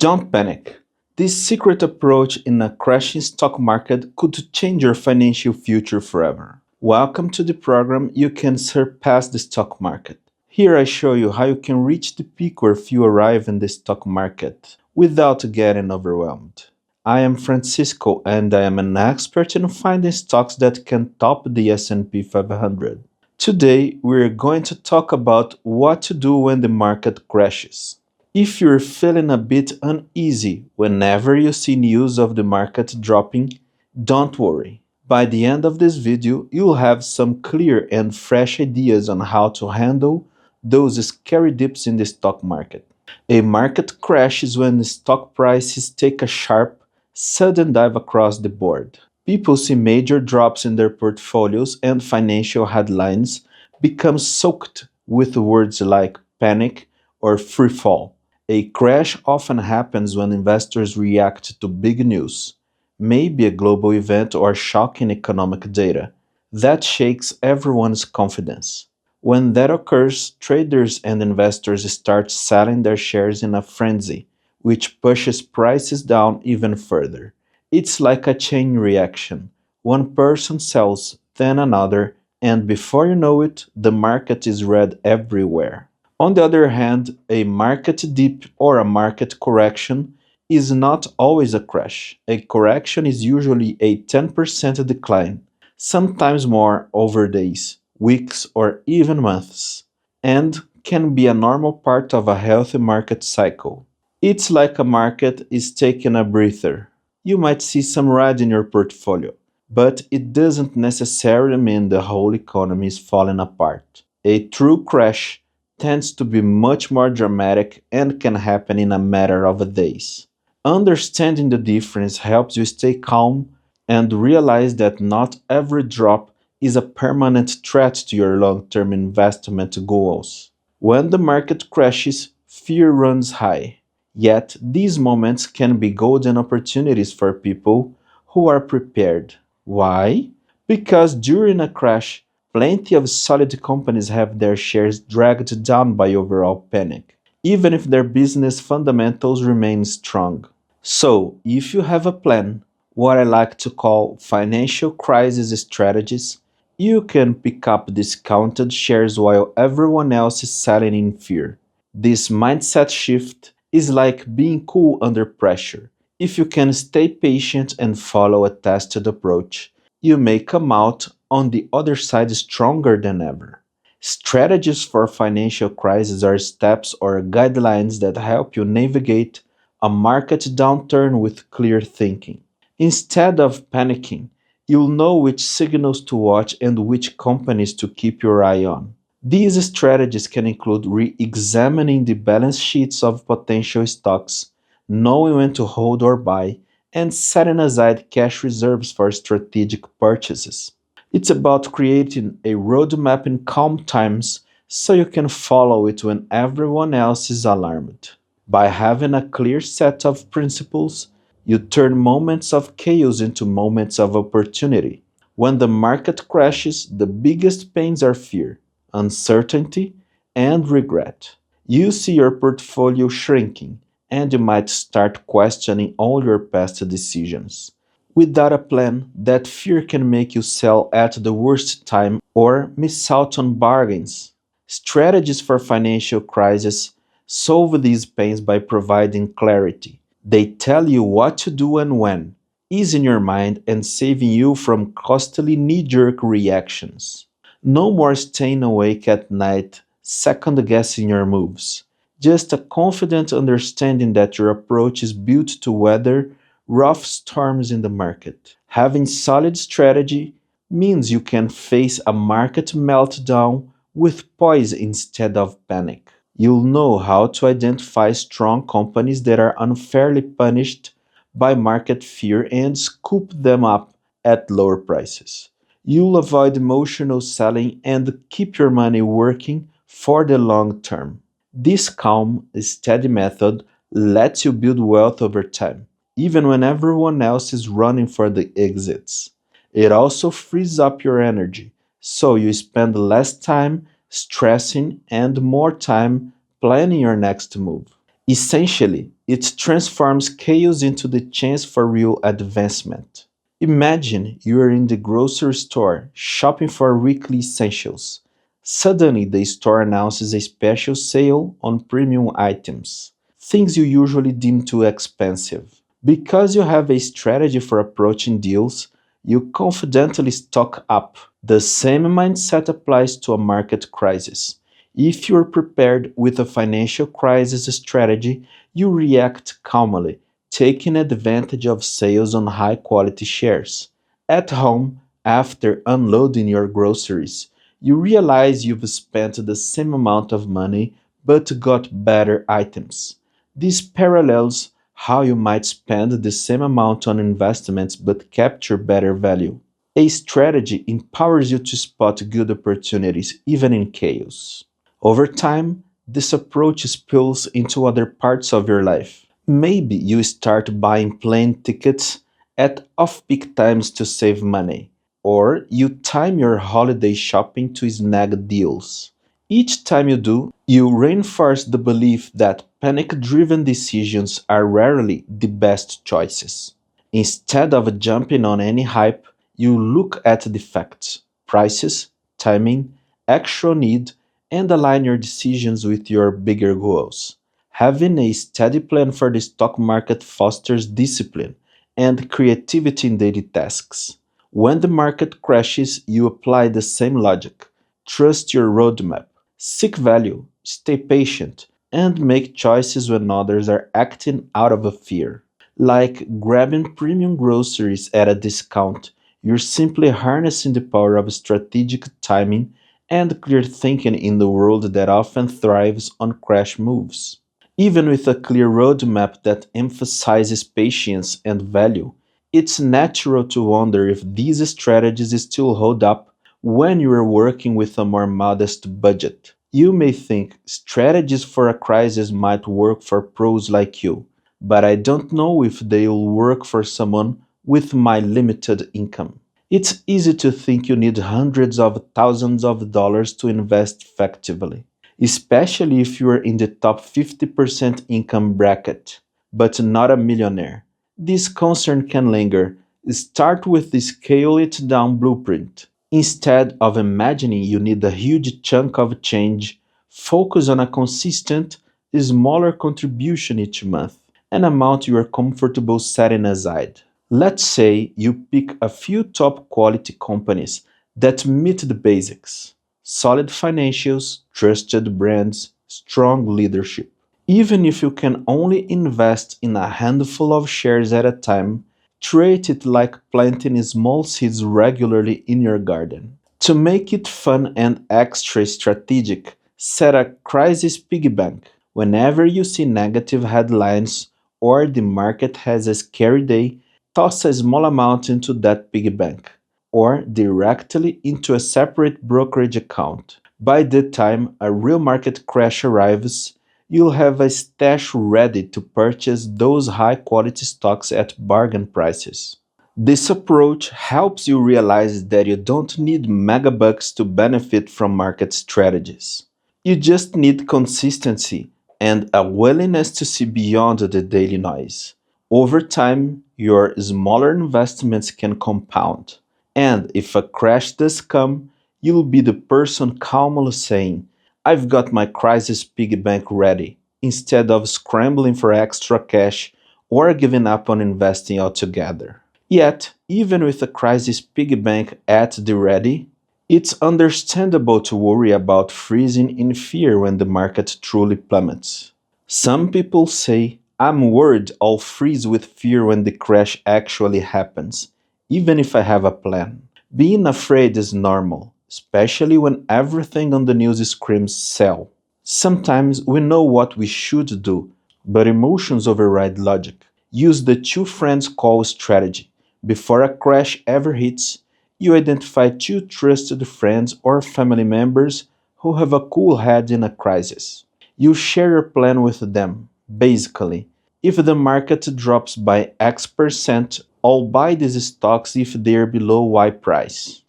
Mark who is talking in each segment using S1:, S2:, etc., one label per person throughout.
S1: Don't panic. This secret approach in a crashing stock market could change your financial future forever. Welcome to the program You Can Surpass the Stock Market. Here I show you how you can reach the peak where you arrive in the stock market without getting overwhelmed. I am Francisco and I am an expert in finding stocks that can top the S&P 500. Today we're going to talk about what to do when the market crashes. If you're feeling a bit uneasy whenever you see news of the market dropping, don't worry. By the end of this video, you'll have some clear and fresh ideas on how to handle those scary dips in the stock market. A market crash is when the stock prices take a sharp, sudden dive across the board. People see major drops in their portfolios and financial headlines become soaked with words like panic or free fall. A crash often happens when investors react to big news, maybe a global event or shocking economic data, that shakes everyone's confidence. When that occurs, traders and investors start selling their shares in a frenzy, which pushes prices down even further. It's like a chain reaction. One person sells, then another, and before you know it, the market is red everywhere. On the other hand, a market dip or a market correction is not always a crash. A correction is usually a 10% decline, sometimes more over days, weeks, or even months, and can be a normal part of a healthy market cycle. It's like a market is taking a breather. You might see some red in your portfolio, but it doesn't necessarily mean the whole economy is falling apart. A true crash tends to be much more dramatic and can happen in a matter of days. Understanding the difference helps you stay calm and realize that not every drop is a permanent threat to your long term investment goals. When the market crashes, fear runs high. Yet, these moments can be golden opportunities for people who are prepared. Why? Because during a crash, plenty of solid companies have their shares dragged down by overall panic, even if their business fundamentals remain strong. So, if you have a plan, what I like to call financial crisis strategies, you can pick up discounted shares while everyone else is selling in fear. This mindset shift is like being cool under pressure. If you can stay patient and follow a tested approach, you may come out on the other side stronger than ever. Strategies for financial crises are steps or guidelines that help you navigate a market downturn with clear thinking. Instead of panicking, you'll know which signals to watch and which companies to keep your eye on. These strategies can include re examining the balance sheets of potential stocks, knowing when to hold or buy, and setting aside cash reserves for strategic purchases. It's about creating a roadmap in calm times so you can follow it when everyone else is alarmed. By having a clear set of principles, you turn moments of chaos into moments of opportunity. When the market crashes, the biggest pains are fear, uncertainty, and regret. You see your portfolio shrinking, and you might start questioning all your past decisions. Without a plan, that fear can make you sell at the worst time or miss out on bargains. Strategies for financial crisis solve these pains by providing clarity. They tell you what to do and when, easing your mind and saving you from costly knee jerk reactions. No more staying awake at night, second guessing your moves. Just a confident understanding that your approach is built to weather rough storms in the market. Having solid strategy means you can face a market meltdown with poise instead of panic. You'll know how to identify strong companies that are unfairly punished by market fear and scoop them up at lower prices. You'll avoid emotional selling and keep your money working for the long term. This calm, steady method lets you build wealth over time, even when everyone else is running for the exits. It also frees up your energy, so you spend less time stressing and more time planning your next move. Essentially, it transforms chaos into the chance for real advancement. Imagine you are in the grocery store shopping for weekly essentials. Suddenly, the store announces a special sale on premium items, things you usually deem too expensive. Because you have a strategy for approaching deals, you confidently stock up. The same mindset applies to a market crisis. If you're prepared with a financial crisis strategy, you react calmly, taking advantage of sales on high quality shares. At home, after unloading your groceries, you realize you've spent the same amount of money but got better items. This parallels how you might spend the same amount on investments but capture better value. A strategy empowers you to spot good opportunities even in chaos. Over time, this approach spills into other parts of your life. Maybe you start buying plane tickets at off peak times to save money, or you time your holiday shopping to snag deals. Each time you do, you reinforce the belief that panic driven decisions are rarely the best choices. Instead of jumping on any hype, you look at the facts, prices, timing, actual need, and align your decisions with your bigger goals. Having a steady plan for the stock market fosters discipline and creativity in daily tasks. When the market crashes, you apply the same logic. Trust your roadmap, seek value, stay patient, and make choices when others are acting out of a fear. Like grabbing premium groceries at a discount, you're simply harnessing the power of strategic timing and clear thinking in the world that often thrives on crash moves. Even with a clear roadmap that emphasizes patience and value, it's natural to wonder if these strategies still hold up when you are working with a more modest budget. You may think strategies for a crisis might work for pros like you, but I don't know if they'll work for someone with my limited income. It's easy to think you need hundreds of thousands of dollars to invest effectively, especially if you are in the top 50% income bracket, but not a millionaire. This concern can linger. Start with the scale it down blueprint. Instead of imagining you need a huge chunk of change, focus on a consistent, smaller contribution each month, an amount you are comfortable setting aside. Let's say you pick a few top quality companies that meet the basics: solid financials, trusted brands, strong leadership. Even if you can only invest in a handful of shares at a time, treat it like planting small seeds regularly in your garden. To make it fun and extra strategic, set a crisis piggy bank. Whenever you see negative headlines or the market has a scary day, toss a small amount into that piggy bank or directly into a separate brokerage account. By the time a real market crash arrives, you'll have a stash ready to purchase those high quality stocks at bargain prices. This approach helps you realize that you don't need megabucks to benefit from market strategies. You just need consistency and a willingness to see beyond the daily noise. Over time, your smaller investments can compound. And if a crash does come, you'll be the person calmly saying, I've got my crisis piggy bank ready, instead of scrambling for extra cash or giving up on investing altogether. Yet, even with a crisis piggy bank at the ready, it's understandable to worry about freezing in fear when the market truly plummets. Some people say, I'm worried I'll freeze with fear when the crash actually happens, even if I have a plan. Being afraid is normal, especially when everything on the news screams sell. Sometimes we know what we should do, but emotions override logic. Use the two friends call strategy. Before a crash ever hits, you identify two trusted friends or family members who have a cool head in a crisis. You share your plan with them. Basically, if the market drops by X percent, I'll buy these stocks if they're below Y price.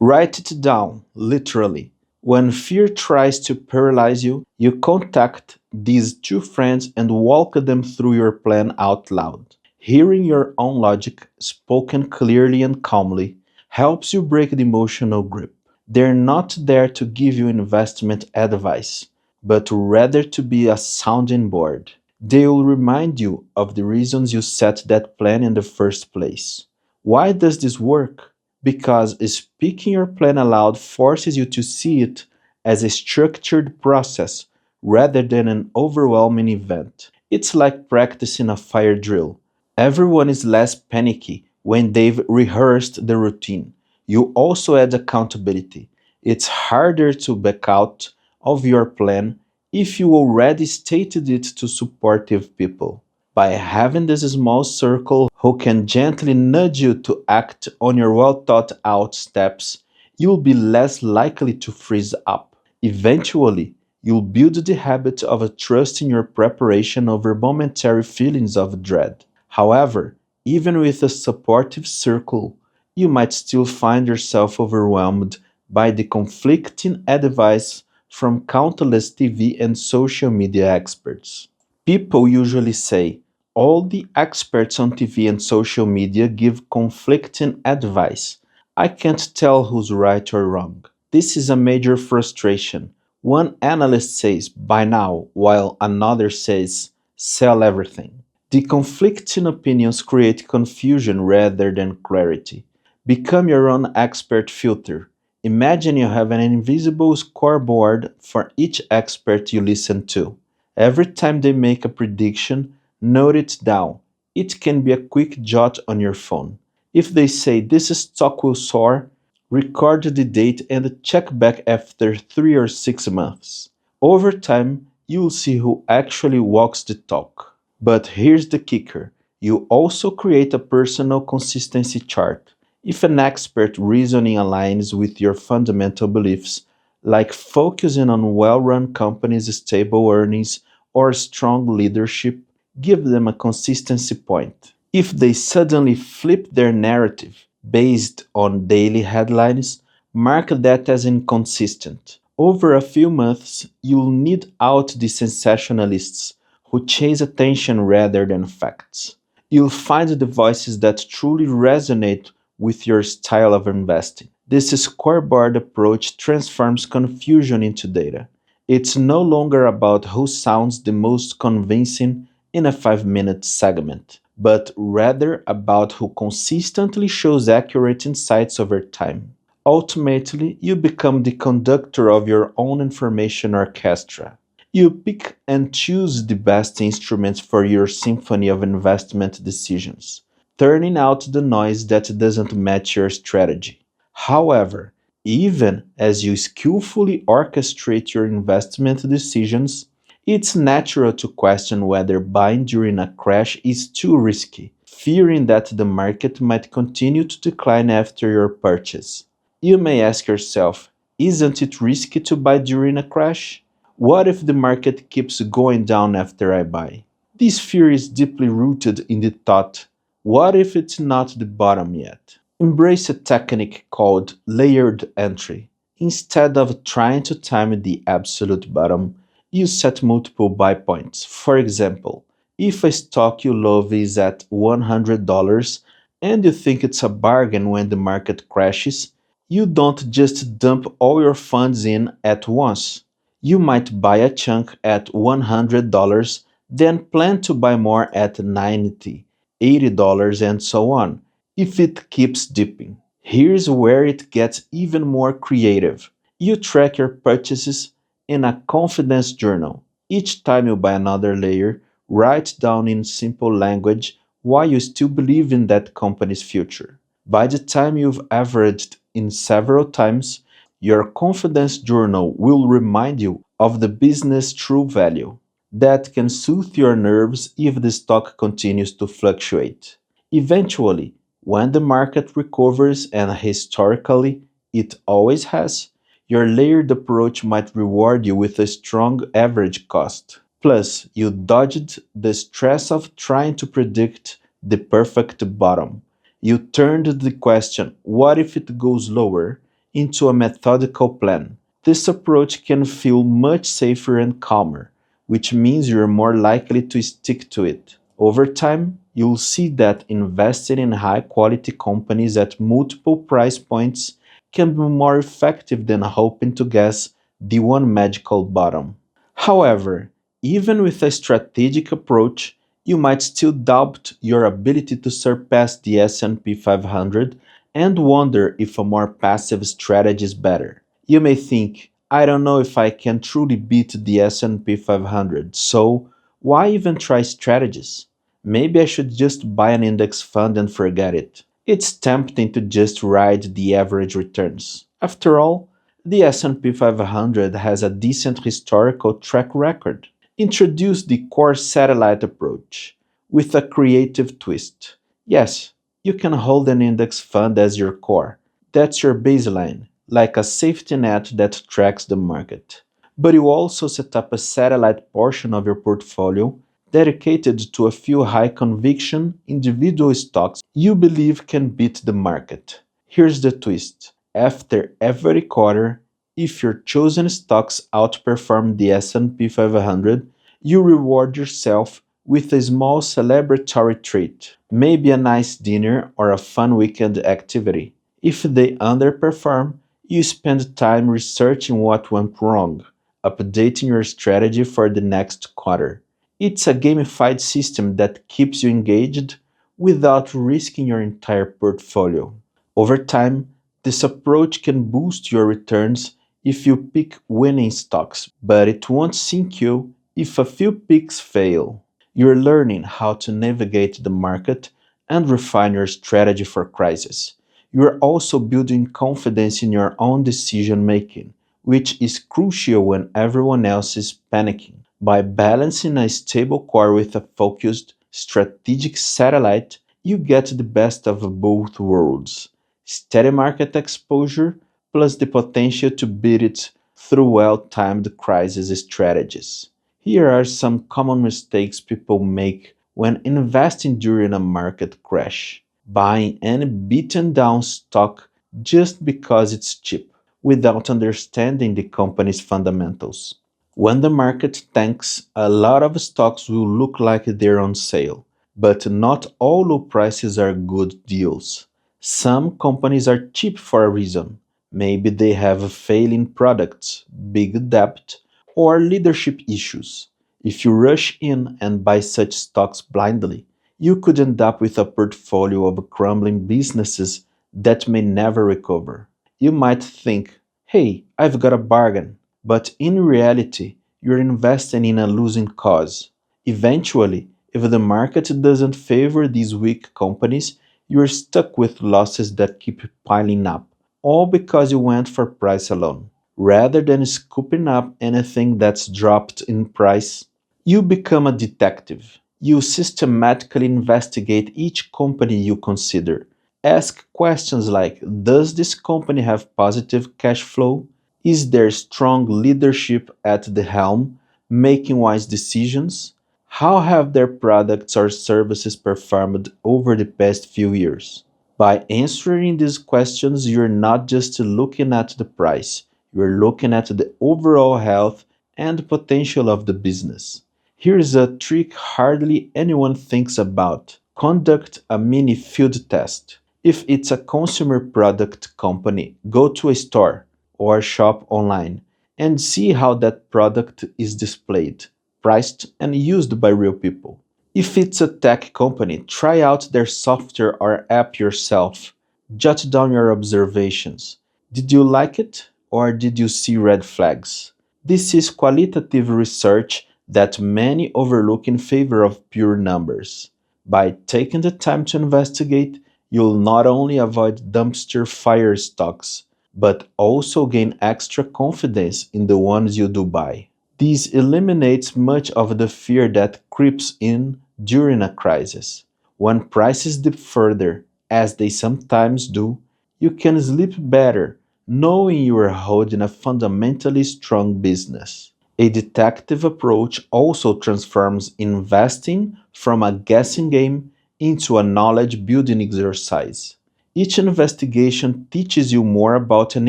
S1: Write it down, literally. When fear tries to paralyze you, you contact these two friends and walk them through your plan out loud. Hearing your own logic, spoken clearly and calmly, helps you break the emotional grip. They're not there to give you investment advice, but rather to be a sounding board. They'll remind you of the reasons you set that plan in the first place. Why does this work? Because speaking your plan aloud forces you to see it as a structured process rather than an overwhelming event. It's like practicing a fire drill. Everyone is less panicky when they've rehearsed the routine. You also add accountability. It's harder to back out of your plan if you already stated it to supportive people. By having this small circle who can gently nudge you to act on your well thought out steps, you'll be less likely to freeze up. Eventually, you'll build the habit of trusting your preparation over momentary feelings of dread. However, even with a supportive circle, you might still find yourself overwhelmed by the conflicting advice from countless TV and social media experts. People usually say, all the experts on TV and social media give conflicting advice. I can't tell who's right or wrong. This is a major frustration. One analyst says, buy now, while another says, sell everything. The conflicting opinions create confusion rather than clarity. Become your own expert filter. Imagine you have an invisible scoreboard for each expert you listen to. Every time they make a prediction, note it down. It can be a quick jot on your phone. If they say this stock will soar, record the date and check back after 3 or 6 months. Over time, you'll see who actually walks the talk. But here's the kicker, you also create a personal consistency chart. If an expert reasoning aligns with your fundamental beliefs, like focusing on well run companies' stable earnings or strong leadership, give them a consistency point. If they suddenly flip their narrative based on daily headlines, mark that as inconsistent. Over a few months, you'll need out the sensationalists who chase attention rather than facts. You'll find the voices that truly resonate with your style of investing. This scoreboard approach transforms confusion into data. It's no longer about who sounds the most convincing in a 5-minute segment, but rather about who consistently shows accurate insights over time. Ultimately, you become the conductor of your own information orchestra. You pick and choose the best instruments for your symphony of investment decisions, turning out the noise that doesn't match your strategy. However, even as you skillfully orchestrate your investment decisions, it's natural to question whether buying during a crash is too risky, fearing that the market might continue to decline after your purchase. You may ask yourself, isn't it risky to buy during a crash? What if the market keeps going down after I buy? This fear is deeply rooted in the thought, what if it's not the bottom yet? Embrace a technique called layered entry. Instead of trying to time the absolute bottom, you set multiple buy points. For example, if a stock you love is at $100 and you think it's a bargain when the market crashes, you don't just dump all your funds in at once. You might buy a chunk at $100, then plan to buy more at 90, $80, and so on if it keeps dipping. Here's where it gets even more creative. You track your purchases in a confidence journal. Each time you buy another layer, write down in simple language why you still believe in that company's future. By the time you've averaged in several times, your confidence journal will remind you of the business true value. That can soothe your nerves if the stock continues to fluctuate. Eventually, when the market recovers, and historically it always has, your layered approach might reward you with a strong average cost. Plus, you dodged the stress of trying to predict the perfect bottom. You turned the question, what if it goes lower, into a methodical plan. This approach can feel much safer and calmer, which means you're more likely to stick to it. Over time, you'll see that investing in high quality companies at multiple price points can be more effective than hoping to guess the one magical bottom. However, even with a strategic approach, you might still doubt your ability to surpass the S&P 500 and wonder if a more passive strategy is better. You may think, I don't know if I can truly beat the S&P 500, so why even try strategies? Maybe I should just buy an index fund and forget it. It's tempting to just ride the average returns. After all, the S&P 500 has a decent historical track record. Introduce the core satellite approach with a creative twist. Yes, you can hold an index fund as your core. That's your baseline, like a safety net that tracks the market. But you also set up a satellite portion of your portfolio dedicated to a few high conviction individual stocks you believe can beat the market. Here's the twist. After every quarter, if your chosen stocks outperform the S&P 500, you reward yourself with a small celebratory treat, maybe a nice dinner or a fun weekend activity. If they underperform, you spend time researching what went wrong, updating your strategy for the next quarter. It's a gamified system that keeps you engaged without risking your entire portfolio. Over time, this approach can boost your returns if you pick winning stocks, but it won't sink you if a few picks fail. You're learning how to navigate the market and refine your strategy for crisis. You're also building confidence in your own decision making, which is crucial when everyone else is panicking. By balancing a stable core with a focused, strategic satellite, you get the best of both worlds: steady market exposure plus the potential to beat it through well timed crisis strategies. Here are some common mistakes people make when investing during a market crash: buying any beaten down stock just because it's cheap, without understanding the company's fundamentals. When the market tanks, a lot of stocks will look like they're on sale, but not all low prices are good deals. Some companies are cheap for a reason. Maybe they have failing products, big debt, or leadership issues. If you rush in and buy such stocks blindly, you could end up with a portfolio of crumbling businesses that may never recover. You might think, hey, I've got a bargain, but in reality, you're investing in a losing cause. Eventually, if the market doesn't favor these weak companies, you're stuck with losses that keep piling up, all because you went for price alone. Rather than scooping up anything that's dropped in price, you become a detective. You systematically investigate each company you consider. Ask questions like: does this company have positive cash flow? Is there strong leadership at the helm, making wise decisions? How have their products or services performed over the past few years? By answering these questions, you're not just looking at the price, you're looking at the overall health and potential of the business. Here's a trick hardly anyone thinks about. Conduct a mini field test. If it's a consumer product company, go to a store or shop online and see how that product is displayed, priced, and used by real people. If it's a tech company, try out their software or app yourself. Jot down your observations. Did you like it, or did you see red flags? This is qualitative research that many overlook in favor of pure numbers. By taking the time to investigate, you'll not only avoid dumpster fire stocks, but also gain extra confidence in the ones you do buy. This eliminates much of the fear that creeps in during a crisis. When prices dip further, as they sometimes do, you can sleep better knowing you are holding a fundamentally strong business. A detective approach also transforms investing from a guessing game into a knowledge building exercise. Each investigation teaches you more about an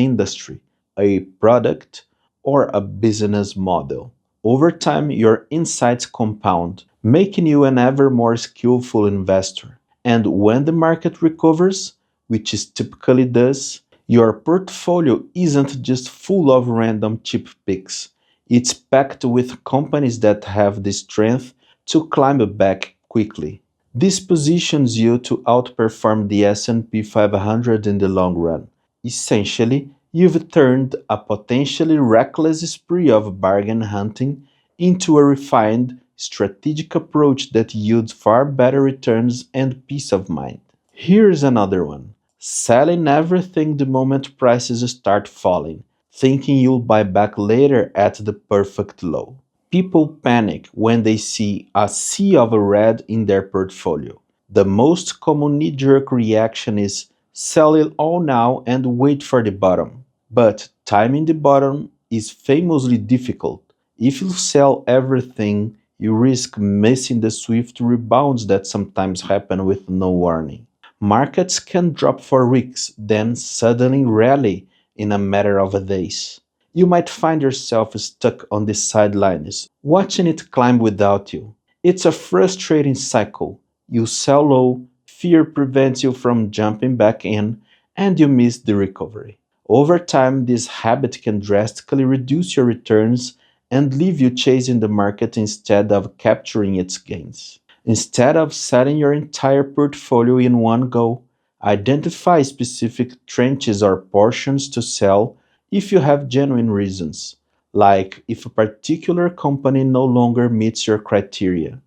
S1: industry, a product, or a business model. Over time, your insights compound, making you an ever more skillful investor. And when the market recovers, which it typically does, your portfolio isn't just full of random cheap picks. It's packed with companies that have the strength to climb back quickly. This positions you to outperform the S&P 500 in the long run. Essentially, you've turned a potentially reckless spree of bargain hunting into a refined, strategic approach that yields far better returns and peace of mind. Here's another one: selling everything the moment prices start falling, thinking you'll buy back later at the perfect low. People panic when they see a sea of red in their portfolio. The most common knee jerk reaction is sell it all now and wait for the bottom. But timing the bottom is famously difficult. If you sell everything, you risk missing the swift rebounds that sometimes happen with no warning. Markets can drop for weeks, then suddenly rally in a matter of days. You might find yourself stuck on the sidelines, watching it climb without you. It's a frustrating cycle. You sell low, fear prevents you from jumping back in, and you miss the recovery. Over time, this habit can drastically reduce your returns and leave you chasing the market instead of capturing its gains. Instead of selling your entire portfolio in one go, identify specific tranches or portions to sell if you have genuine reasons, like if a particular company no longer meets your criteria.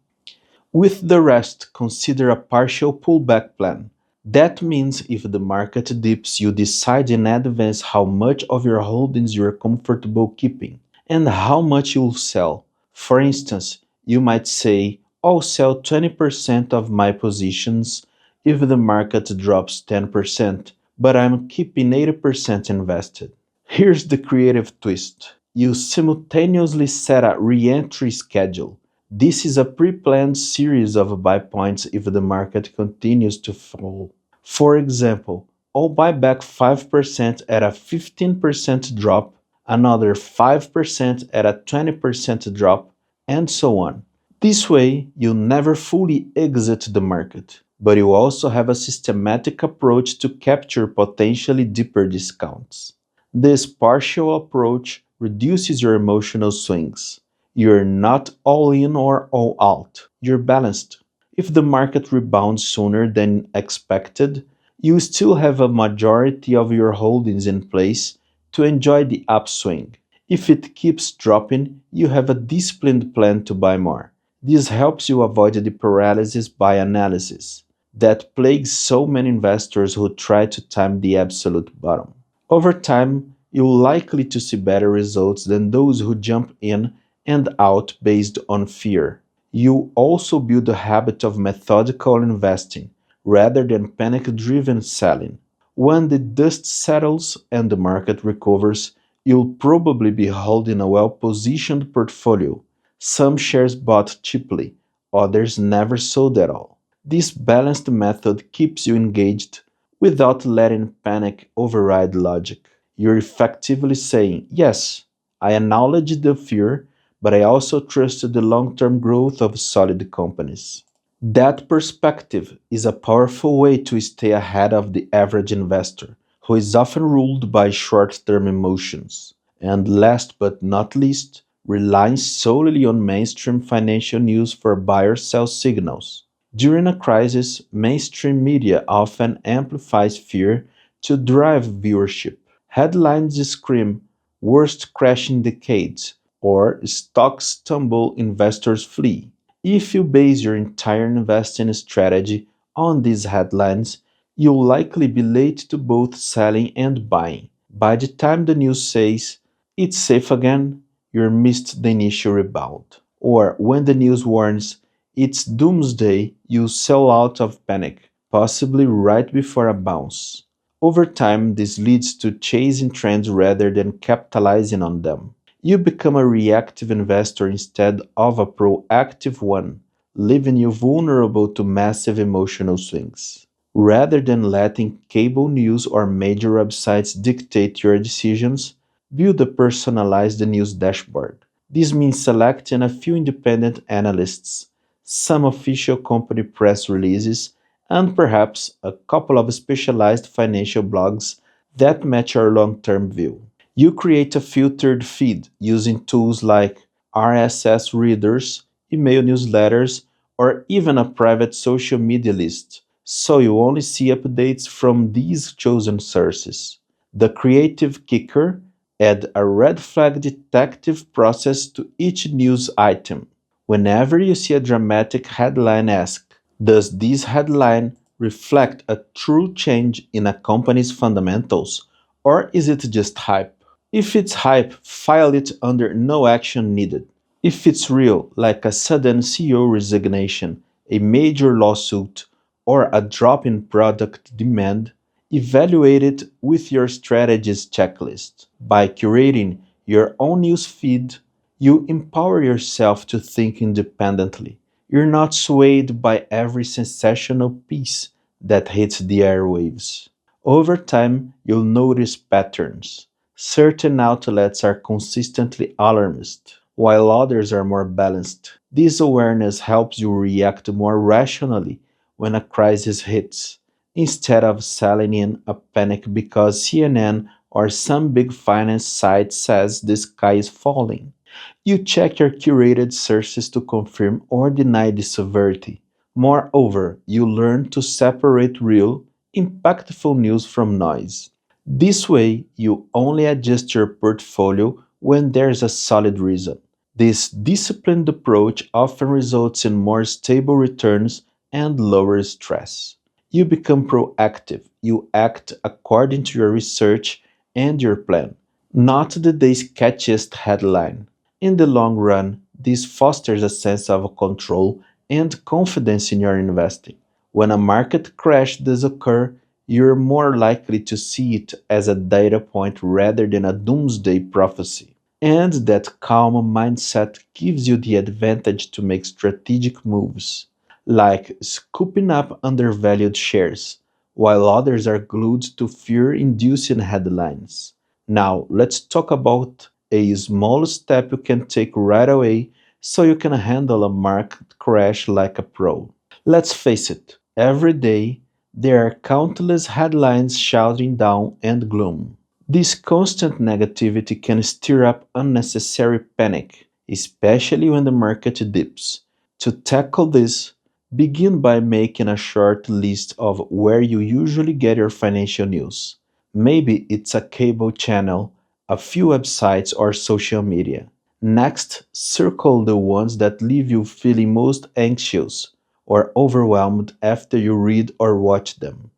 S1: With the rest, consider a partial pullback plan. That means if the market dips, you decide in advance how much of your holdings you're comfortable keeping and how much you'll sell. For instance, you might say, I'll sell 20% of my positions if the market drops 10%, but I'm keeping 80% invested. Here's the creative twist: you simultaneously set a re entry schedule. This is a pre planned series of buy points if the market continues to fall. For example, I'll buy back 5% at a 15% drop, another 5% at a 20% drop, and so on. This way, you never fully exit the market, but you also have a systematic approach to capture potentially deeper discounts. This partial approach reduces your emotional swings. You're not all in or all out, you're balanced. If the market rebounds sooner than expected, you still have a majority of your holdings in place to enjoy the upswing. If it keeps dropping, you have a disciplined plan to buy more. This helps you avoid the paralysis by analysis that plagues so many investors who try to time the absolute bottom. Over time, you're likely to see better results than those who jump in and out based on fear. You also build a habit of methodical investing rather than panic driven selling. When the dust settles and the market recovers, you'll probably be holding a well positioned portfolio, some shares bought cheaply, others never sold at all. This balanced method keeps you engaged without letting panic override logic. You're effectively saying, yes, I acknowledge the fear, but I also trust the long term growth of solid companies. That perspective is a powerful way to stay ahead of the average investor, who is often ruled by short term emotions. And last but not least, relying solely on mainstream financial news for buy or sell signals. During a crisis, mainstream media often amplifies fear to drive viewership. Headlines scream, worst crash in decades, or stocks tumble, investors flee. If you base your entire investing strategy on these headlines, you'll likely be late to both selling and buying. By the time the news says it's safe again, you missed the initial rebound. Or when the news warns it's doomsday, you sell out of panic, possibly right before a bounce. Over time, this leads to chasing trends rather than capitalizing on them. You become a reactive investor instead of a proactive one, leaving you vulnerable to massive emotional swings. Rather than letting cable news or major websites dictate your decisions, Build a personalized news dashboard. This means selecting a few independent analysts, some official company press releases, and perhaps a couple of specialized financial blogs that match your long term view. You create a filtered feed using tools like RSS readers, email newsletters, or even a private social media list, so you only see updates from these chosen sources. The creative kicker: add a red flag detective process to each news item. Whenever you see a dramatic headline, ask: does this headline reflect a true change in a company's fundamentals, or is it just hype? If it's hype, file it under no action needed. If it's real, like a sudden CEO resignation, a major lawsuit, or a drop in product demand, evaluate it with your strategies checklist. By curating your own news feed, you empower yourself to think independently. You're not swayed by every sensational piece that hits the airwaves. Over time, you'll notice patterns. Certain outlets are consistently alarmist, while others are more balanced. This awareness helps you react more rationally when a crisis hits, instead of selling in a panic because CNN or some big finance site says the sky is falling. You check your curated sources to confirm or deny the severity. Moreover, you learn to separate real, impactful news from noise. This way, you only adjust your portfolio when there's a solid reason. This disciplined approach often results in more stable returns and lower stress. You become proactive. You act according to your research and your plan, not the day's catchiest headline. In the long run, this fosters a sense of control and confidence in your investing. When a market crash does occur, you're more likely to see it as a data point rather than a doomsday prophecy. And that calm mindset gives you the advantage to make strategic moves, like scooping up undervalued shares, while others are glued to fear inducing headlines. Now, let's talk about a small step you can take right away so you can handle a market crash like a pro. Let's face it, every day there are countless headlines shouting down and gloom. This constant negativity can stir up unnecessary panic, especially when the market dips. To tackle this, begin by making a short list of where you usually get your financial news. Maybe it's a cable channel, a few websites, or social media. Next, circle the ones that leave you feeling most anxious or overwhelmed after you read or watch them.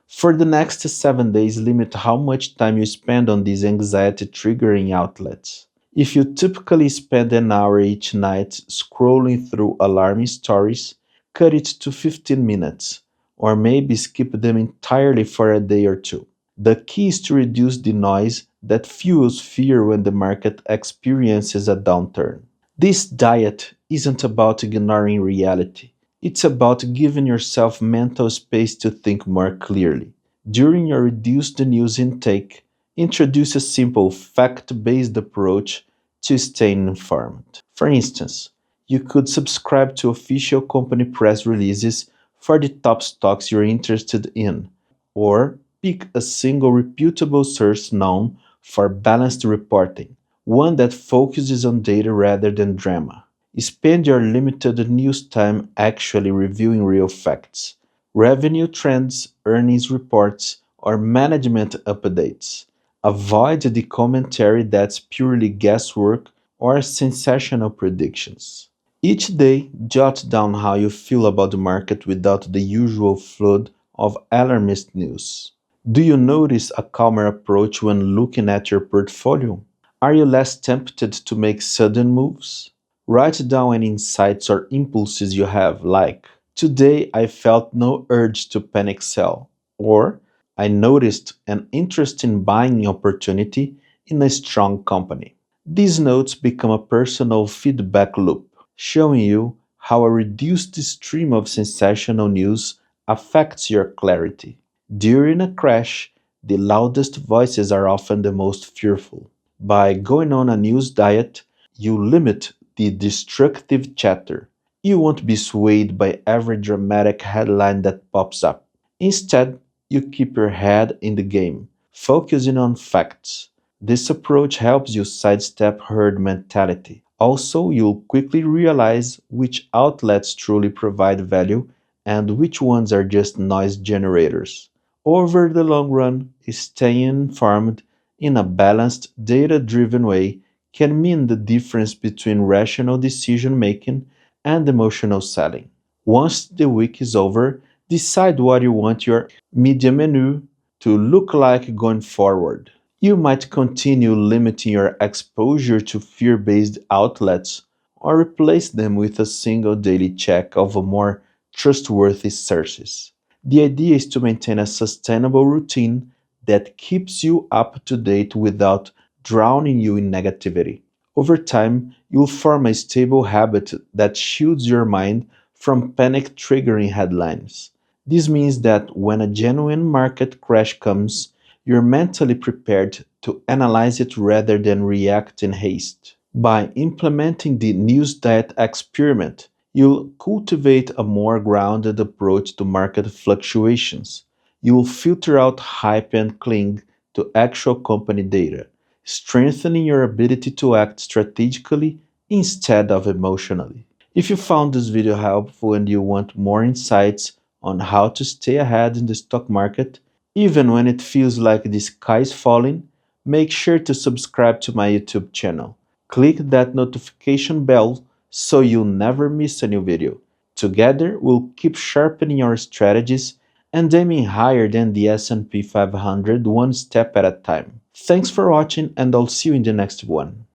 S1: For the next 7 days, limit how much time you spend on these anxiety triggering outlets. If you typically spend an hour each night scrolling through alarming stories, cut it to 15 minutes, or maybe skip them entirely for a day or two. The key is to reduce the noise that fuels fear when the market experiences a downturn. This diet isn't about ignoring reality. It's about giving yourself mental space to think more clearly. During your reduced news intake, introduce a simple fact based approach to staying informed. For instance, you could subscribe to official company press releases for the top stocks you're interested in, or pick a single reputable source known for balanced reporting, one that focuses on data rather than drama. Spend your limited news time actually reviewing real facts, revenue trends, earnings reports, or management updates. Avoid the commentary that's purely guesswork or sensational predictions. Each day, jot down how you feel about the market without the usual flood of alarmist news. Do you notice a calmer approach when looking at your portfolio? Are you less tempted to make sudden moves? Write down any insights or impulses you have, like: today I felt no urge to panic sell, or I noticed an interesting buying opportunity in a strong company. These notes become a personal feedback loop, showing you how a reduced stream of sensational news affects your clarity. During a crash, the loudest voices are often the most fearful. By going on a news diet, you limit the destructive chatter. You won't be swayed by every dramatic headline that pops up. Instead, you keep your head in the game, focusing on facts. This approach helps you sidestep herd mentality. Also, you'll quickly realize which outlets truly provide value and which ones are just noise generators. Over the long run, staying informed in a balanced, data driven way can mean the difference between rational decision making and emotional selling. Once the week is over, decide what you want your media menu to look like going forward. You might continue limiting your exposure to fear based outlets or replace them with a single daily check of a more trustworthy sources. The idea is to maintain a sustainable routine that keeps you up to date without drowning you in negativity. Over time, you'll form a stable habit that shields your mind from panic triggering headlines. This means that when a genuine market crash comes, you're mentally prepared to analyze it rather than react in haste. By implementing the news diet experiment, you'll cultivate a more grounded approach to market fluctuations. You'll filter out hype and cling to actual company data, strengthening your ability to act strategically instead of emotionally. If you found this video helpful and you want more insights on how to stay ahead in the stock market, even when it feels like the sky is falling, make sure to subscribe to my YouTube channel. Click that notification bell so you'll never miss a new video. Together, we'll keep sharpening our strategies and aiming higher than the S&P 500 one step at a time. Thanks for watching and I'll see you in the next one.